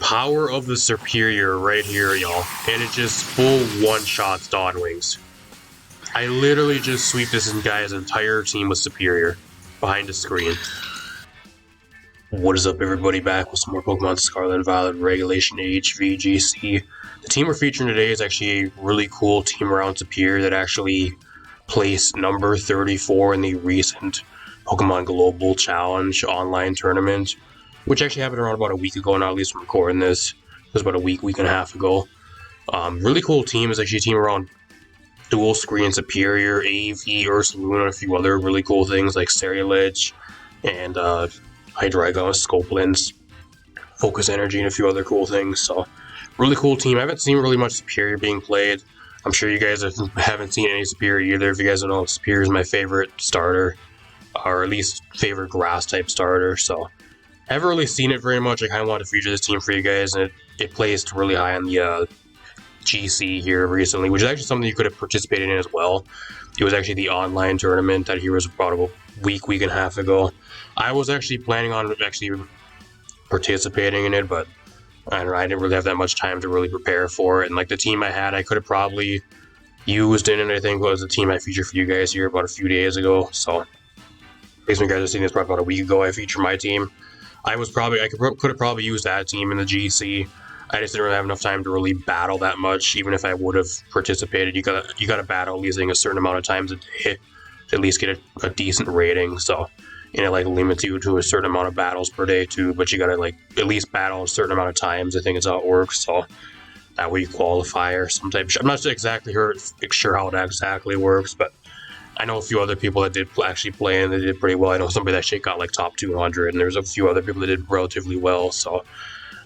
Power of the Superior right here, y'all. And it just full one-shots Dawn Wings. I literally just sweep this guy's entire team with Superior behind the screen. What is up, everybody? Back with some more Pokemon Scarlet and Violet Regulation H VGC. The team we're featuring today is actually a really cool team around Superior that actually placed number 34 in the recent Pokemon Global Challenge online tournament, which actually happened around about a week ago now, at least I'm recording this. It was about a week and a half ago. Really cool team. It's actually a team around Dual Screen Superior, AV, Ursaluna, and a few other really cool things like Scarlet and Hydreigon, Scopelands, Focus Energy, and a few other cool things. So, really cool team. I haven't seen really much Superior being played. I'm sure you guys haven't seen any Superior either. If you guys don't know, Superior is my favorite starter, or at least favorite grass type starter. So, I haven't really seen it very much. I kind of wanted to feature this team for you guys, and it placed really high on the GC here recently, which is actually something you could have participated in as well. It was actually the online tournament that he was about a week and a half ago. I was actually planning on actually participating in it, but I don't know, I didn't really have that much time to really prepare for it. And like the team I had, I could have probably used in it. I think was the team I featured for you guys here about a few days ago. So, based on you guys have seen this probably about a week ago, I featured my team. I could have probably used that team in the GC. I just didn't really have enough time to really battle that much. Even if I would have participated, you gotta battle at least a certain amount of times a day to at least get a decent rating. So, and it like limits you to a certain amount of battles per day too. But you gotta like at least battle a certain amount of times. I think is how it works. So that way you qualify or some type. I'm not exactly sure how it exactly works, but I know a few other people that did actually play and they did pretty well. I know somebody that actually got like top 200, and there's a few other people that did relatively well. So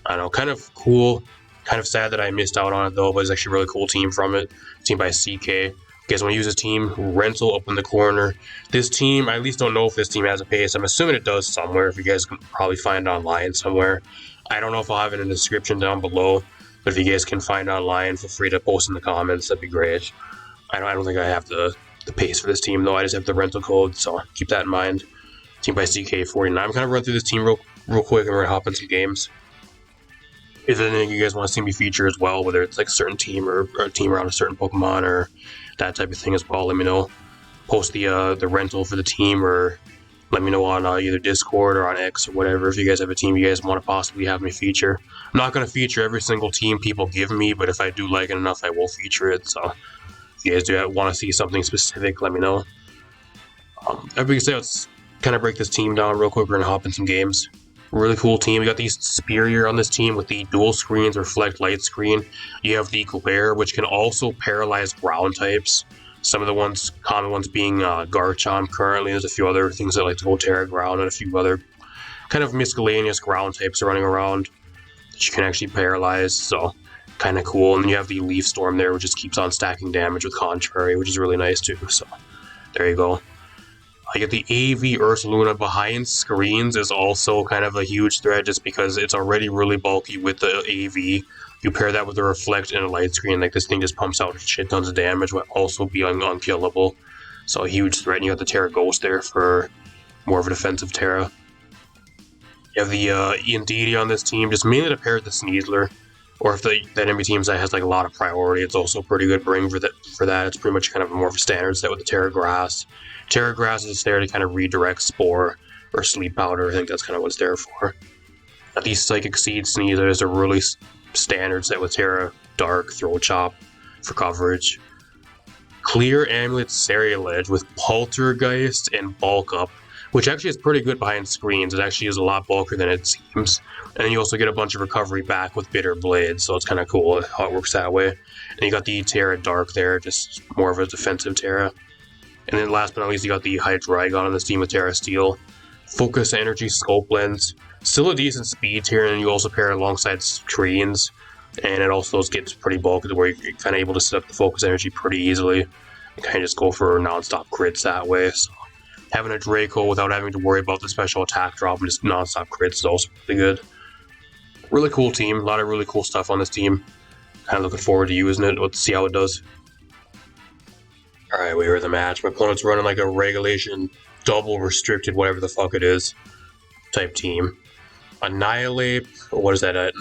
I don't know, kind of cool, kind of sad that I missed out on it though, but it's actually a really cool team from it. Team by CK. You guys want to use this team? Rental up in the corner. This team, I at least don't know if this team has a pace. I'm assuming it does somewhere. If you guys can probably find it online somewhere. I don't know if I'll have it in the description down below, but if you guys can find it online, feel free to post in the comments. That'd be great. I don't think I have the pace for this team though. I just have the rental code, so keep that in mind. Team by CK49. I'm kind of run through this team real quick, and we're gonna hop in some games. If there's anything you guys want to see me feature as well, whether it's like a certain team or a team around a certain Pokemon or that type of thing as well, let me know. Post the rental for the team, or let me know on either Discord or on X or whatever. If you guys have a team you guys want to possibly have me feature. I'm not going to feature every single team people give me, but if I do like it enough, I will feature it. So if you guys do want to see something specific, let me know. Everybody say, let's kind of break this team down real quick. We're going to hop in some games. Really cool team. We got the Superior on this team with the dual screens, reflect light screen. You have the Glare, which can also paralyze ground types. Some of the common ones being Garchomp currently. There's a few other things that like to go Terra Ground and a few other kind of miscellaneous ground types running around that you can actually paralyze. So kind of cool. And then you have the Leaf Storm there, which just keeps on stacking damage with Contrary, which is really nice too. So there you go. I get the AV Ursaluna behind screens is also kind of a huge threat just because it's already really bulky with the AV. You pair that with a reflect and a light screen, like this thing just pumps out shit tons of damage while also being unkillable. So a huge threat, and you got the Terra Ghost there for more of a defensive Terra. You have the Indeedee on this team, just mainly to pair with the Sneasler. Or if that enemy team side has like a lot of priority, it's also a pretty good bring for that. It's pretty much kind of more of a standard set with the Terra Grass. Terra Grass is there to kind of redirect Spore or Sleep Powder. I think that's kind of what it's there for. These Psychic Seed Sneasers are really standard set with Terra Dark, Throat Chop for coverage. Clear Amulet Scarlet with Poltergeist and Bulk Up, which actually is pretty good behind screens. It actually is a lot bulkier than it seems. And then you also get a bunch of recovery back with Bitter Blade, so it's kind of cool how it works that way. And you got the Terra Dark there, just more of a defensive Terra. And then last but not least, you got the Hydreigon on this team with Terra Steel. Focus Energy, Scope Lens. Still a decent speed tier, and you also pair it alongside screens. And it also gets pretty bulky to where you're kind of able to set up the Focus Energy pretty easily. And kind of just go for non-stop crits that way. So having a Draco without having to worry about the special attack drop and just non-stop crits is also really good. Really cool team. A lot of really cool stuff on this team. Kind of looking forward to using it. Let's see how it does. Alright, we are in the match. My opponent's running like a regulation, double restricted, whatever the fuck it is, type team. Annihilate, what is that at?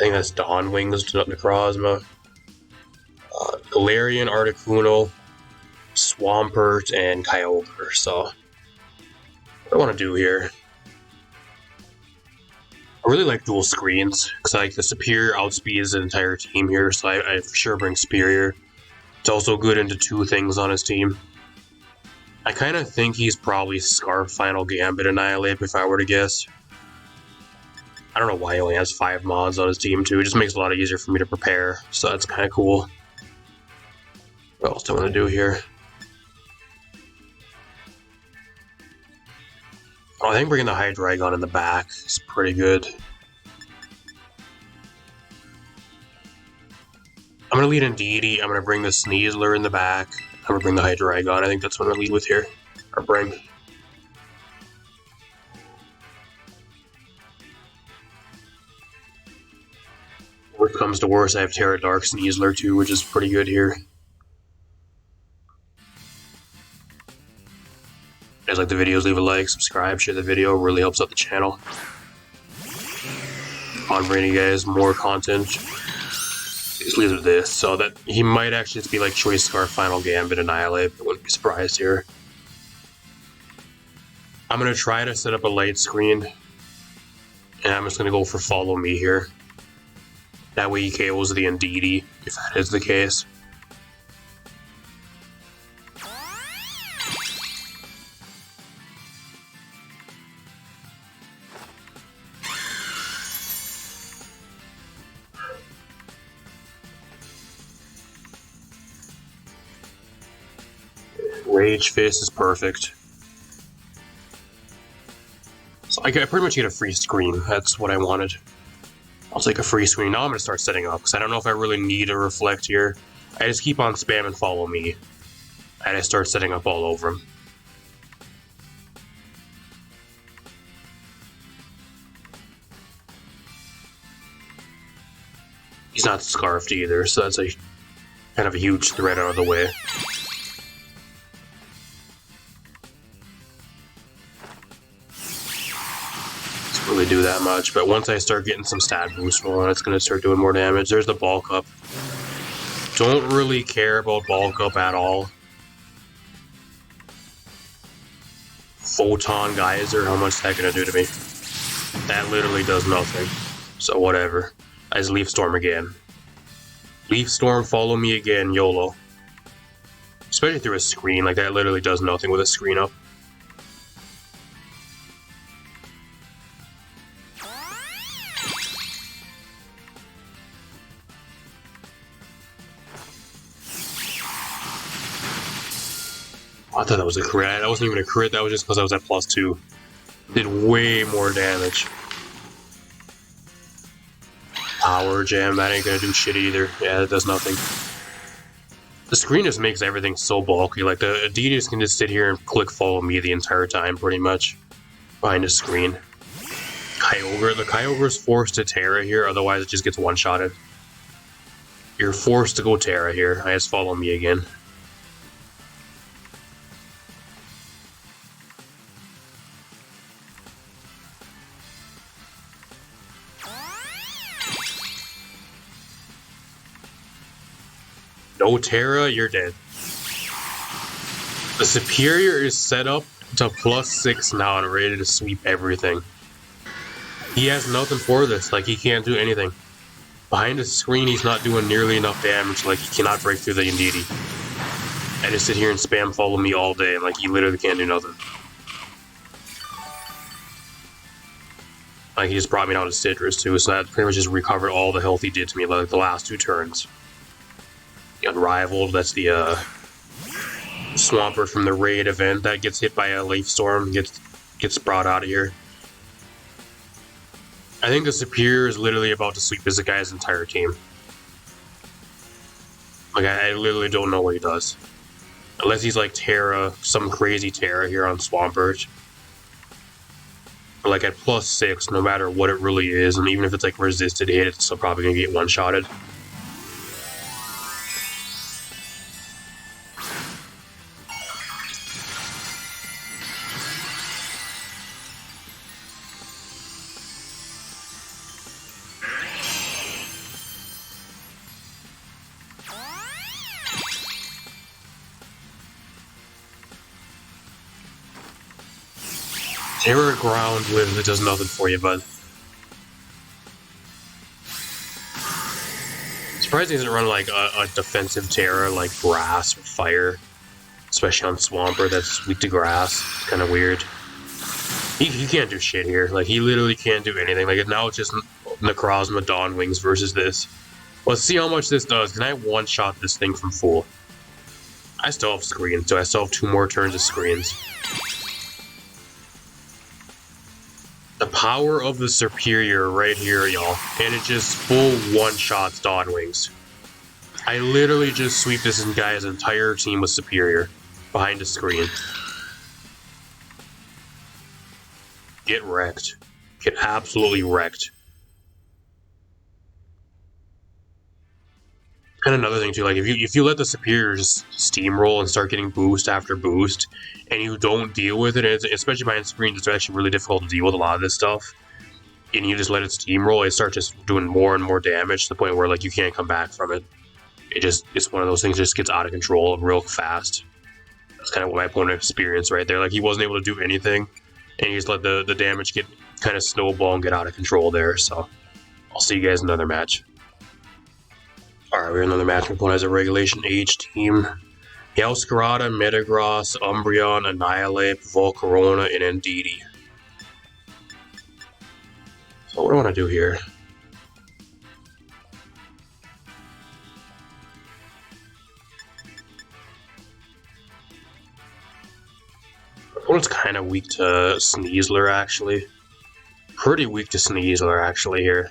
think that's Dawn Wings, Necrozma. Galarian, Articuno, Swampert, and Kyogre. So, what do I want to do here? I really like dual screens, because I like the Superior outspeeds the entire team here, so I for sure bring Superior. It's also good into two things on his team. I kind of think he's probably Scarf, Final Gambit, Annihilate, if I were to guess. I don't know why he only has 5 mods on his team, too. It just makes it a lot easier for me to prepare, so that's kind of cool. What else do I want to do here? Oh, I think bringing the Hydreigon in the back is pretty good. I'm going to lead in Deity. I'm going to bring the Sneasler in the back. I'm going to bring the Hydreigon. I think that's what I'm going to lead with here. Or bring. Worst comes to worst, I have Terra Dark Sneasler too, which is pretty good here. If you guys like the videos, leave a like, subscribe, share the video. It really helps out the channel. I'm bringing you guys more content. Just leave it with this, so that he might actually just be like Choice Scarf, Final Gambit, Annihilate. I wouldn't be surprised here. I'm going to try to set up a light screen, and I'm just going to go for Follow Me here. That way he KOs the Indeedee, if that is the case. Rage Fist is perfect. So I pretty much get a free screen. That's what I wanted. I'll take a free screen. Now I'm going to start setting up, because I don't know if I really need a Reflect here. I just keep on spamming Follow Me. And I start setting up all over him. He's not scarfed either, so that's a kind of a huge threat out of the way. Really do that much, but once I start getting some stat boost rolling, it's going to start doing more damage. There's the Bulk Up. Don't really care about Bulk Up at all. Photon Geyser, how much is that going to do to me? That literally does nothing. So whatever. I just Leaf Storm again. Leaf Storm, Follow Me again, YOLO. Especially through a screen, like that literally does nothing with a screen up. I thought that was a crit. That wasn't even a crit, that was just because I was at +2. Did way more damage. Power Jam, that ain't gonna do shit either. Yeah, that does nothing. The screen just makes everything so bulky. Like, the Adidas can just sit here and click Follow Me the entire time, pretty much. Behind the screen. Kyogre. The Kyogre's forced to Terra here, otherwise it just gets one-shotted. You're forced to go Terra here. I just Follow Me again. No Terra, you're dead. The Superior is set up to +6 now and ready to sweep everything. He has nothing for this, like he can't do anything. Behind the screen, he's not doing nearly enough damage, like he cannot break through the Indeedee. I just sit here and spam Follow Me all day, and like he literally can't do nothing. Like he just brought me down to Citrus too, so that pretty much just recovered all the health he did to me like the last 2 turns. Unrivaled, that's the Swampert from the raid event that gets hit by a Leaf Storm, gets brought out of here. I think the Superior is literally about to sweep this guy's entire team. Like, I literally don't know what he does. Unless he's like Terra, some crazy Terra here on Swampert. But like at +6, no matter what it really is, and even if it's like resisted hit, it's still probably gonna get one-shotted. Terror ground literally does nothing for you, bud. Surprised he doesn't run like a defensive Terror like grass or fire, especially on Swamper that's weak to grass. It's kind of weird. He can't do shit here. Like, he literally can't do anything. Like, now it's just Necrozma Dawn Wings versus this. Let's see how much this does. Can I one-shot this thing from full? I still have screens, so I still have 2 more turns of screens. The power of the Superior right here, y'all. And it just full one-shots Dawn Wings. I literally just sweep this guy's entire team with Superior behind the screen. Get wrecked. Get absolutely wrecked. And another thing too, like if you let the Superior just steamroll and start getting boost after boost, and you don't deal with it, and especially behind screens, it's actually really difficult to deal with a lot of this stuff. And you just let it steamroll, it starts just doing more and more damage to the point where like you can't come back from it. It's one of those things that just gets out of control real fast. That's kind of what my opponent experienced right there. Like, he wasn't able to do anything, and he just let the damage get kind of snowball and get out of control there. So I'll see you guys in another match. Alright, we're in another match. My opponent has a Regulation H team. Scarlet, Metagross, Umbreon, Annihilate, Volcarona, and Indeedee. So what do I want to do here? My opponent's kind of weak to Sneasler, actually. Pretty weak to Sneasler, actually, here.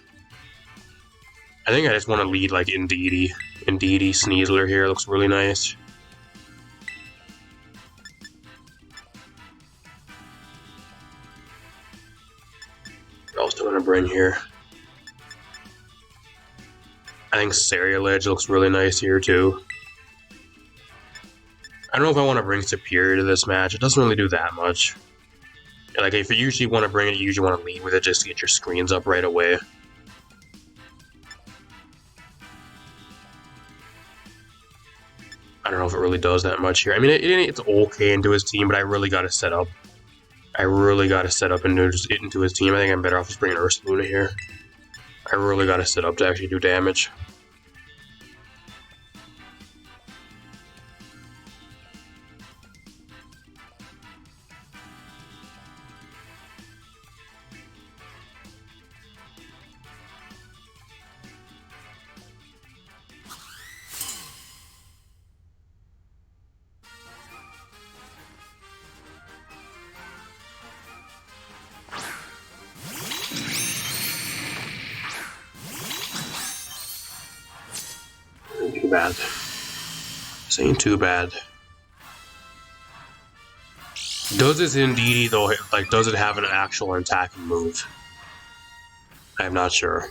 I think I just want to lead like Indeedee. Indeedee, Sneasler here looks really nice. What else do I want to bring here? I think Scarlet looks really nice here too. I don't know if I want to bring Superior to this match. It doesn't really do that much. Like, if you usually want to bring it, you usually want to lead with it just to get your screens up right away. I don't know if it really does that much here. I mean, it's okay into his team, but I really got to set up. I really got to set up into his team. I think I'm better off just bringing Ursaluna here. I really got to set up to actually do damage. Too bad. This ain't too bad. Does this Indeedee though, like, does it have an actual attacking move? I'm not sure.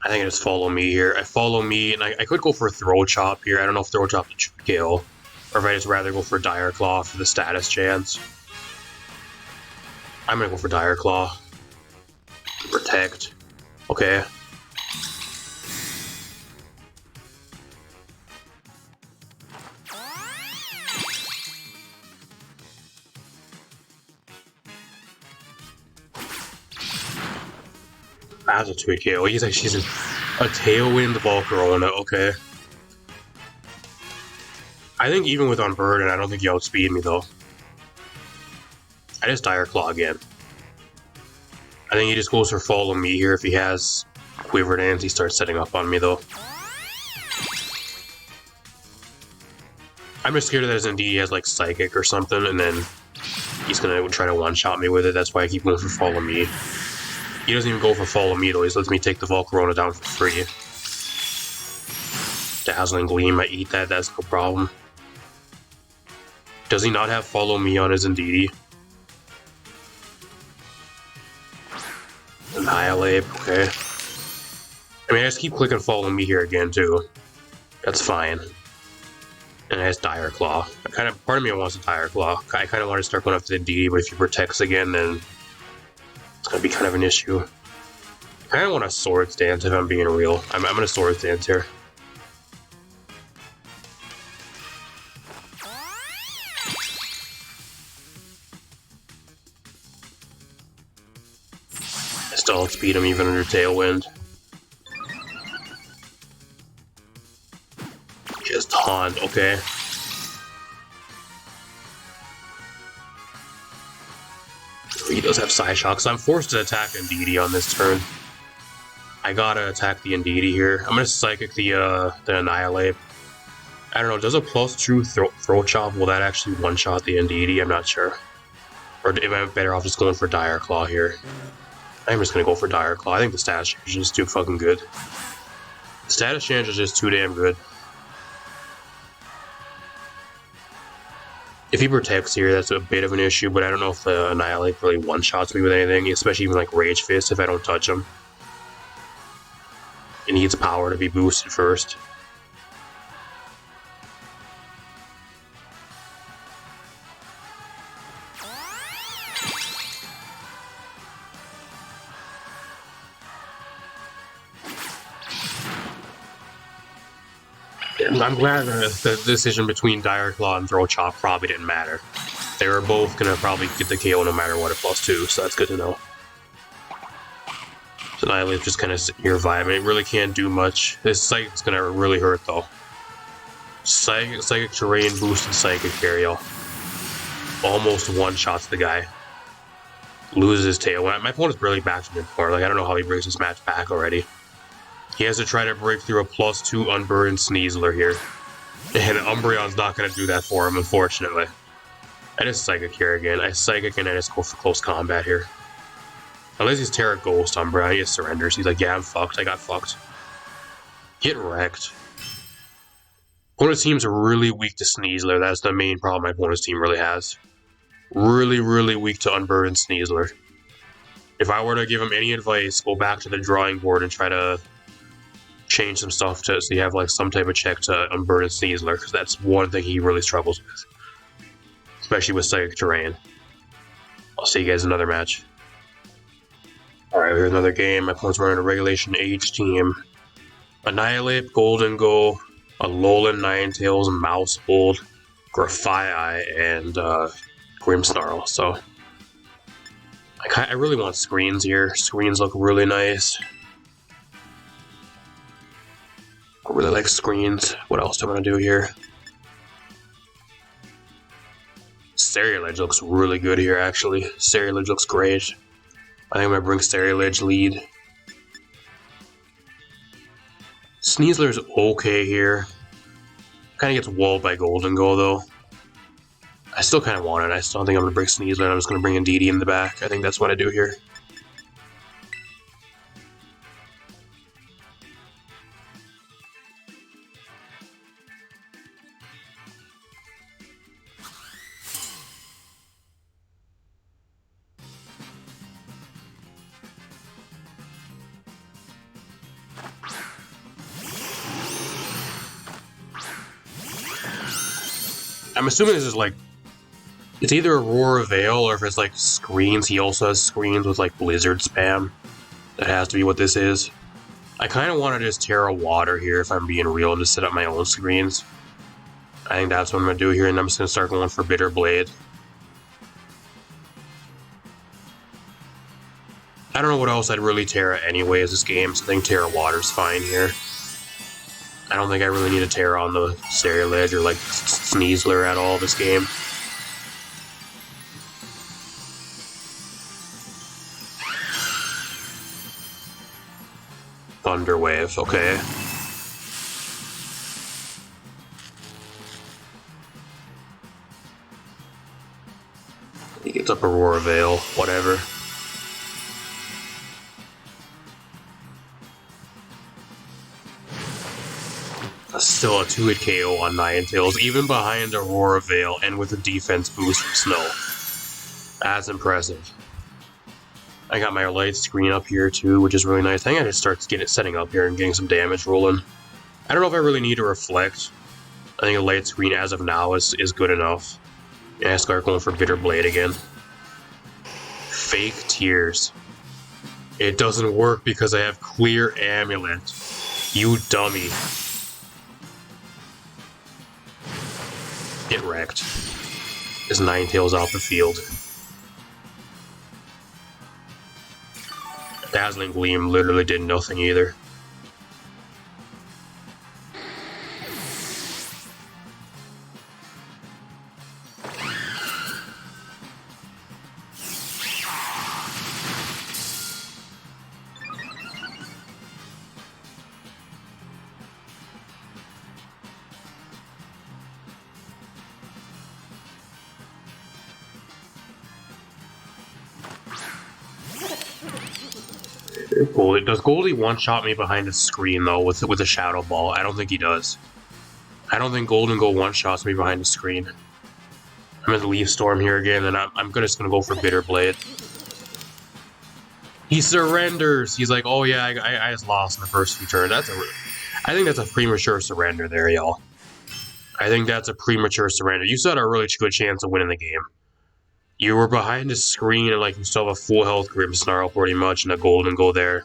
I think I just follow me here. I follow me, and I could go for a Throw Chop here. I don't know if Throw Chop should kill, or if I just rather go for Dire Claw for the status chance. I'm gonna go for Dire Claw. Protect. Okay. That's a 2 KO. He's a Tailwind Volcarona. Okay. I think even with Unburden, I don't think you outspeed me though. I just Dire Claw again. I think he just goes for Follow Me here if he has Quiver Dance. He starts setting up on me though. I'm just scared that his Indeedee has like Psychic or something, and then he's gonna try to one-shot me with it. That's why I keep going for Follow Me. He doesn't even go for Follow Me though. He just lets me take the Volcarona down for free. Dazzling Gleam, I eat that. That's no problem. Does he not have Follow Me on his Indeedee? Annihilate, okay. I mean, I just keep clicking Follow Me here again, too. That's fine. And I just Dire Claw. Part of me wants a Dire Claw. I kind of want to start going after the Indeedee, but if he protects again, then it's going to be kind of an issue. I kind of want a Swords Dance if I'm being real. I'm going to Swords Dance here. Still outspeed him even under Tailwind. Just taunt, okay. He does have Psy Shock, so I'm forced to attack Indeedee on this turn. I gotta attack the Indeedee here. I'm gonna Psychic the Annihilate. I don't know, does a +2 Throat Chop, will that actually one-shot the Indeedee? I'm not sure. Or am I better off just going for Dire Claw here? I'm just gonna go for Dire Claw. I think the status change is just too fucking good. The status change is just too damn good. If he protects here, that's a bit of an issue, but I don't know if the Annihilate really one-shots me with anything, especially even like Rage Fist if I don't touch him. It needs power to be boosted first. I'm glad that the decision between Dire Claw and Throat Chop probably didn't matter. They were both gonna probably get the KO no matter what at +2, so that's good to know. So Annihilate's just kind of sitting here vibing. It really can't do much. This Psychic's gonna really hurt though. Psychic Terrain boosted Psychic Burial. Almost one-shots the guy. Loses his tail. My opponent's barely back to before. Like, I don't know how he breaks this match back already. He has to try to break through a +2 Unburdened Sneasler here. And Umbreon's not going to do that for him, unfortunately. I just Psychic here again. I Psychic and I just go for close combat here. Unless he's Terra Ghost Umbreon, he just surrenders. He's like, yeah, I'm fucked. I got fucked. Get wrecked. Opponent's team's really weak to Sneasler. That's the main problem my opponent's team really has. Really, really weak to Unburdened Sneasler. If I were to give him any advice, go back to the drawing board and try to change some stuff so you have like some type of check to Unburdened Sneasler, because that's one thing he really struggles with. Especially with Psychic Terrain. I'll see you guys in another match. Alright, here's another game. My opponent's running a Regulation Age team. Annihilate, Golden Go, Alolan Ninetales, Mousebolt, Grafaiai, and Grimmsnarl. So I really want screens here. Screens look really nice. I really like screens. What else do I want to do here? Scarlet looks really good here, actually. Scarlet looks great. I think I'm going to bring Scarlet lead. Sneasler's okay here. Kind of gets walled by Golden Go, though. I still kind of want it. I still think I'm going to bring Sneasler, and I'm just going to bring Indeedee in the back. I think that's what I do here. I'm assuming this is like, it's either Aurora Veil or if it's like screens. He also has screens with like Blizzard spam. That has to be what this is. I kind of want to just Terra Water here if I'm being real and just set up my own screens. I think that's what I'm going to do here, and I'm just going to start going for Bitter Blade. I don't know what else I'd really Terra anyways this game, so I think Terra Water's fine here. I don't think I really need a Terra on the Scarlet or like Sneasler at all this game. Thunder Wave, okay. He gets up Aurora Veil, whatever. Still a 2-hit KO on Ninetales, even behind Aurora Veil and with a defense boost from Snow. That's impressive. I got my light screen up here too, which is really nice. I think I just start setting up here and getting some damage rolling. I don't know if I really need to reflect. I think a light screen as of now is good enough. And I start going for Bitter Blade again. Fake Tears. It doesn't work because I have Clear Amulet. You dummy. Get wrecked. His Ninetales off the field. Dazzling Gleam literally did nothing either. Goldie. Does Goldie one-shot me behind the screen, though, with a Shadow Ball? I don't think he does. I don't think Golden Go one-shots me behind the screen. I'm in the Leaf Storm here again, and I'm just gonna go for Bitter Blade. He surrenders! He's like, oh yeah, I just lost in the first few turns. I think that's a premature surrender there, y'all. I think that's a premature surrender. You still had a really good chance of winning the game. You were behind the screen and like you still have a full health Grimmsnarl pretty much and a Golden Go there.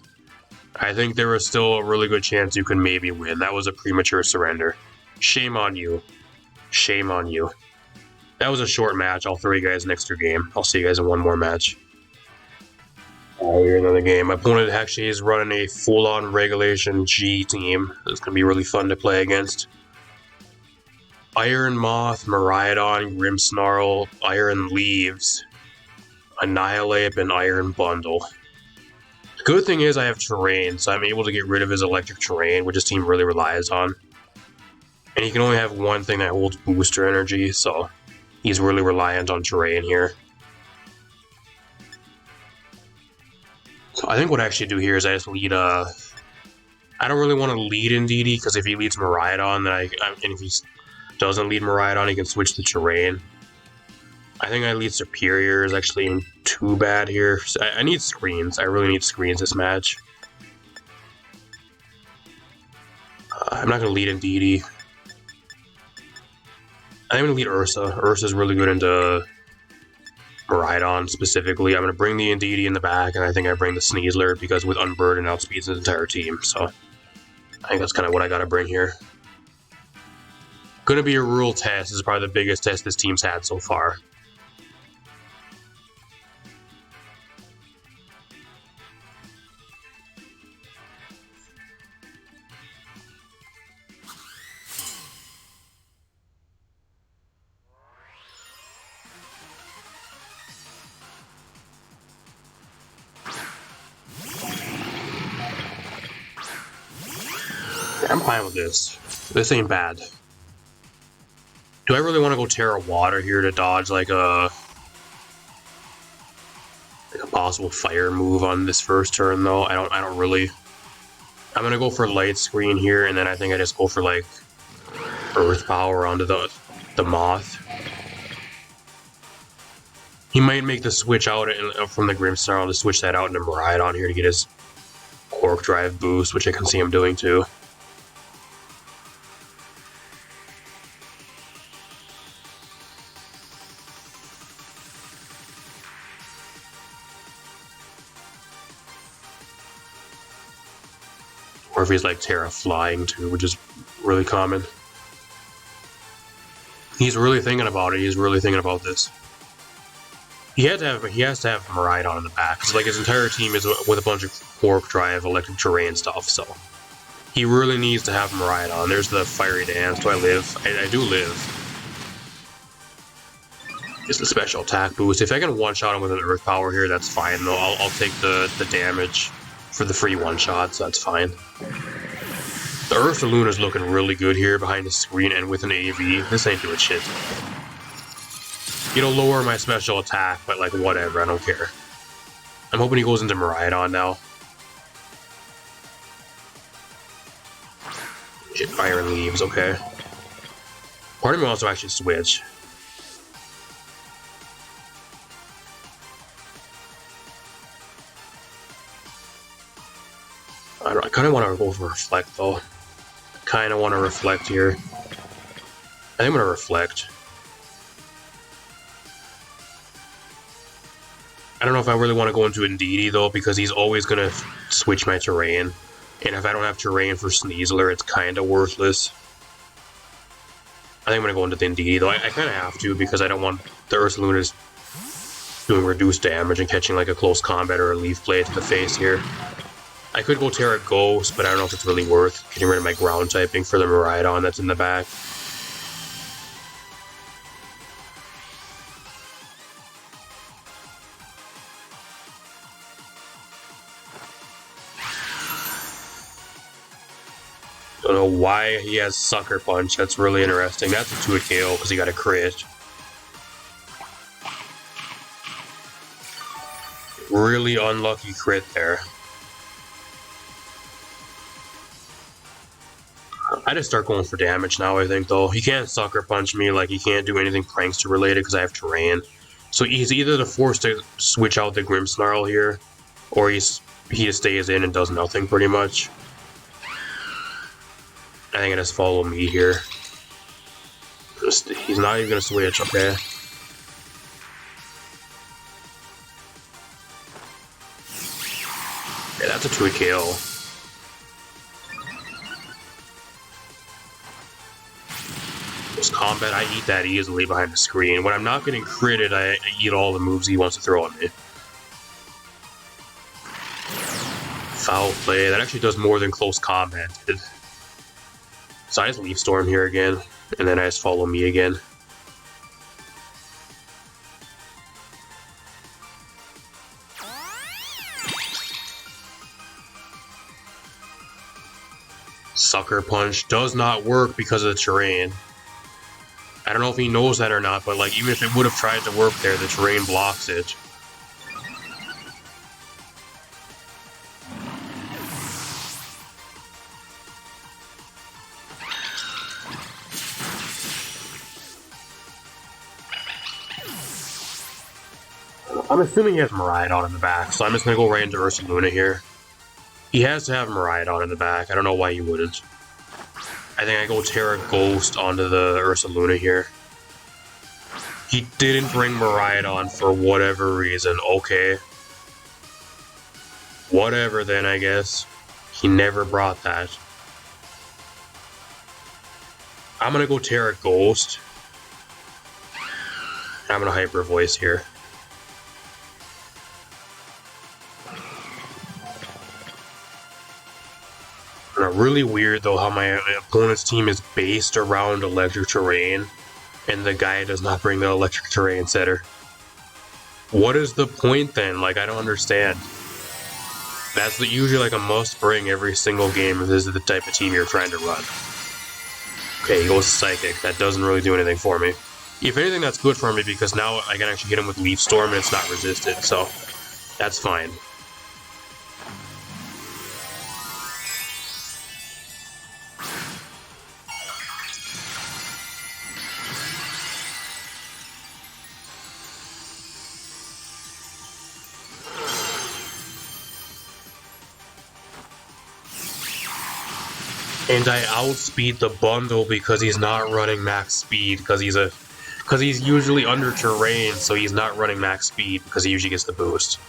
I think there was still a really good chance you could maybe win. That was a premature surrender. Shame on you. Shame on you. That was a short match. I'll throw you guys an extra game. I'll see you guys in one more match. Oh, here's another game. My opponent actually is running a full-on regulation G team. It's going to be really fun to play against. Iron Moth, Miraidon, Grimmsnarl, Iron Leaves, Annihilate, and Iron Bundle. The good thing is I have terrain, so I'm able to get rid of his electric terrain, which his team really relies on. And he can only have one thing that holds booster energy, so he's really reliant on terrain here. So I think what I actually do here is I just lead I don't really want to lead in DD, because if he leads Miraidon, then and if he doesn't lead Miraidon, he can switch the terrain. I think I lead Serperior is actually too bad here. So I need screens. I really need screens this match. I'm not going to lead in DD. I'm going to lead Ursa. Ursa's really good into Miraidon specifically. I'm going to bring the Indeedee in the back, and I think I bring the Sneasler because with Unburden outspeeds his entire team. So I think that's kind of what I got to bring here. Going to be a rule test. This is probably the biggest test this team's had so far. I'm fine with this. This ain't bad. Do I really want to go Terra Water here to dodge like a possible fire move on this first turn though? I don't really. I'm gonna go for Light Screen here, and then I think I just go for like Earth Power onto the Moth. He might make the switch out from the Grimmsnarl to switch that out into Miraidon here to get his Quark Drive boost, which I can see him doing too. Or if he's like Terra Flying too, which is really common. He's really thinking about it. He's really thinking about this. He has to have Miraidon in the back. Cause like his entire team is with a bunch of Quark Drive, electric terrain stuff. So he really needs to have Miraidon. There's the Fiery Dance. Do I live? I do live. Just a special attack boost. If I can one-shot him with an Earth Power here, that's fine though. I'll take the damage for the free one-shot, so that's fine. The Ursa is looking really good here behind the screen and with an AV. This ain't doing shit. It'll lower my special attack, but like whatever, I don't care. I'm hoping he goes into Miraidon now. Shit, Iron Leaves, okay. Part of me wants to actually switch. I kind of want to go for Reflect, though. Kind of want to Reflect here. I think I'm going to Reflect. I don't know if I really want to go into Indeedee, though, because he's always going to switch my terrain. And if I don't have terrain for Sneasler, it's kind of worthless. I think I'm going to go into the Indeedee, though. I kind of have to, because I don't want the Ursa Luna's doing reduced damage and catching like a close combat or a leaf blade to the face here. I could go Terra Ghost, but I don't know if it's really worth getting rid of my ground typing for the Miraidon that's in the back. Don't know why he has Sucker Punch. That's really interesting. That's a 2-hit KO because he got a crit. Really unlucky crit there. I just start going for damage now, I think, though. He can't Sucker Punch me, like, he can't do anything Prankster related because I have Terrain. So he's either forced to switch out the Grimmsnarl here, or he just stays in and does nothing, pretty much. I think I just follow me here. He's not even going to switch, okay. Yeah, that's a 2-hit KO. This combat, I eat that easily behind the screen. When I'm not getting critted, I eat all the moves he wants to throw at me. Foul play, that actually does more than close combat did. So I just Leaf Storm here again, and then I just follow me again. Sucker Punch does not work because of the terrain. I don't know if he knows that or not, but like even if it would have tried to work there, the terrain blocks it. I'm assuming he has Miraidon in the back, so I'm just going to go right into Ursaluna here. He has to have Miraidon in the back. I don't know why he wouldn't. I think I go Terra Ghost onto the Ursaluna here. He didn't bring Miraidon for whatever reason. Okay. Whatever then, I guess. He never brought that. I'm going to go Terra Ghost. I'm going to Hyper Voice here. Really weird though how my opponent's team is based around electric terrain and the guy does not bring the electric terrain setter. What is the point then? Like, I don't understand. That's usually like a must bring every single game if this is the type of team you're trying to run. Okay, he goes Psychic. That doesn't really do anything for me. If anything, that's good for me because now I can actually hit him with Leaf Storm and it's not resisted, so that's fine. And I outspeed the bundle because he's not running max speed because he's usually under terrain, so he's not running max speed because he usually gets the boost.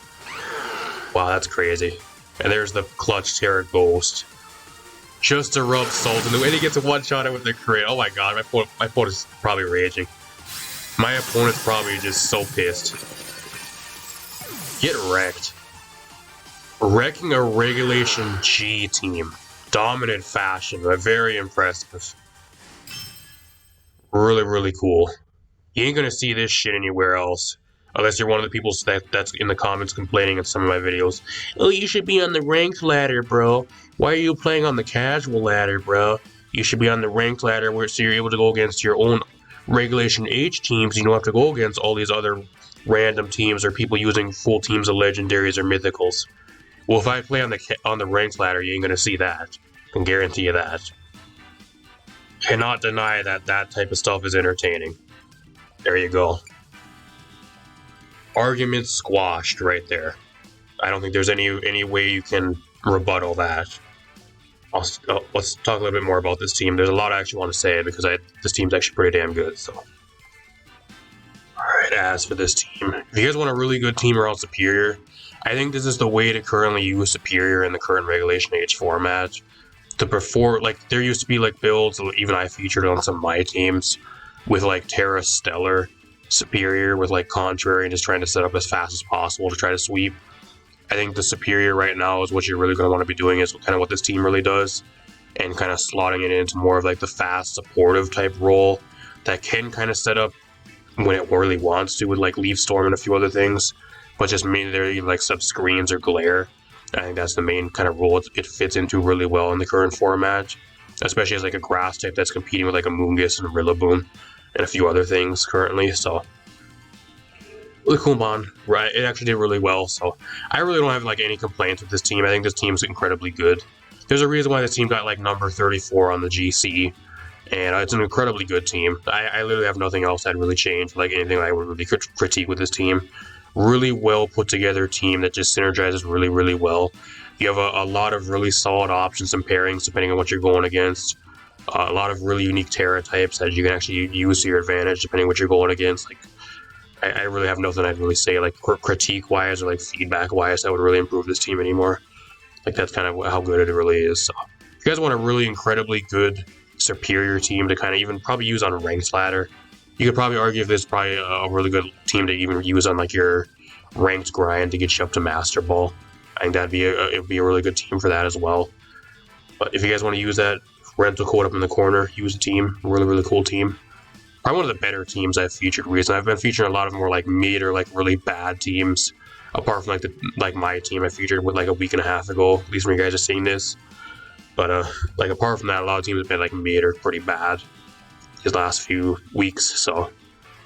Wow, that's crazy. And there's the clutch Terra Ghost. Just to rub salt in the way he gets a one-shot it with the crit. Oh my god, my opponent's probably raging. My opponent's probably just so pissed. Get wrecked. Wrecking a Regulation G team. Dominant fashion, but very impressive. Really, really cool. You ain't gonna see this shit anywhere else. Unless you're one of the people that's in the comments complaining on some of my videos. Oh, you should be on the ranked ladder, bro. Why are you playing on the casual ladder, bro? You should be on the ranked ladder where so you're able to go against your own Regulation H teams. You don't have to go against all these other random teams or people using full teams of legendaries or mythicals. Well, if I play on the ranked ladder, you ain't gonna see that. I can guarantee you that. Cannot deny that that type of stuff is entertaining. There you go. Argument squashed right there. I don't think there's any way you can rebuttal that. Let's talk a little bit more about this team. There's a lot I actually want to say because this team's actually pretty damn good. So, all right. As for this team, if you guys want a really good team around Superior, I think this is the way to currently use Superior in the current Regulation H format. Like, there used to be like builds, even I featured on some of my teams with like Terra Stellar, Superior with like Contrary and just trying to set up as fast as possible to try to sweep. I think the Superior right now is what you're really going to want to be doing, is kind of what this team really does, and kind of slotting it into more of like the fast supportive type role that can kind of set up when it really wants to with like Leaf Storm and a few other things, but just mainly like sub screens or glare. I think that's the main kind of role it fits into really well in the current format, especially as like a grass type that's competing with like a Moongus and Rillaboom and a few other things currently. So really cool mon, right? It actually did really well, so I really don't have like any complaints with this team. I think this team's incredibly good. There's a reason why this team got like number 34 on the GC, and it's an incredibly good team. I literally have nothing else I'd really change, like anything I would really critique with this team. Really well put together team that just synergizes really, really well. You have a lot of really solid options and pairings depending on what you're going against. A lot of really unique Terra types that you can actually use to your advantage depending on what you're going against. Like, I really have nothing I'd really say like critique-wise or like feedback-wise that would really improve this team anymore. Like, that's kind of how good it really is. So if you guys want a really incredibly good superior team to kind of even probably use on a ranked ladder, you could probably argue if this is probably a really good team to even use on like your ranked grind to get you up to Master Ball. I think it'd be a really good team for that as well. But if you guys want to use that rental code up in the corner, use the team. Really, really cool team. Probably one of the better teams I've featured recently. I've been featuring a lot of more like mid or like really bad teams. Apart from like my team I featured with like a week and a half ago, at least when you guys are seeing this. But like apart from that, a lot of teams have been like mid or pretty bad these last few weeks. So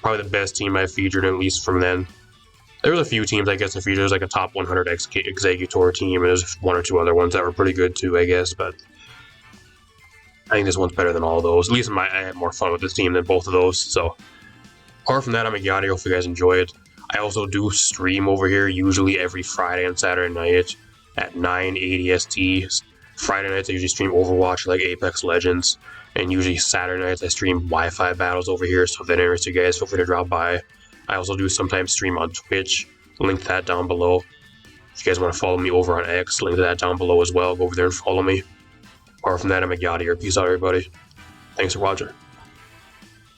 probably the best team I've featured, at least from then. There was a few teams I guess I featured. There's like a top 100 Executor team, and there's one or two other ones that were pretty good too, I guess. But I think this one's better than all of those. At least I had more fun with this team than both of those. So apart from that, I'm Yachty. Hope you guys enjoy it. I also do stream over here usually every Friday and Saturday night at 9:80 ST. Friday nights I usually stream Overwatch, like Apex Legends, and usually Saturday nights I stream Wi-Fi battles over here. So if that interests you guys, feel free to drop by. I also do sometimes stream on Twitch. Link to that down below. If you guys want to follow me over on X, link to that down below as well. Go over there and follow me. Apart from that, I'm Yachty. Peace out, everybody. Thanks for watching.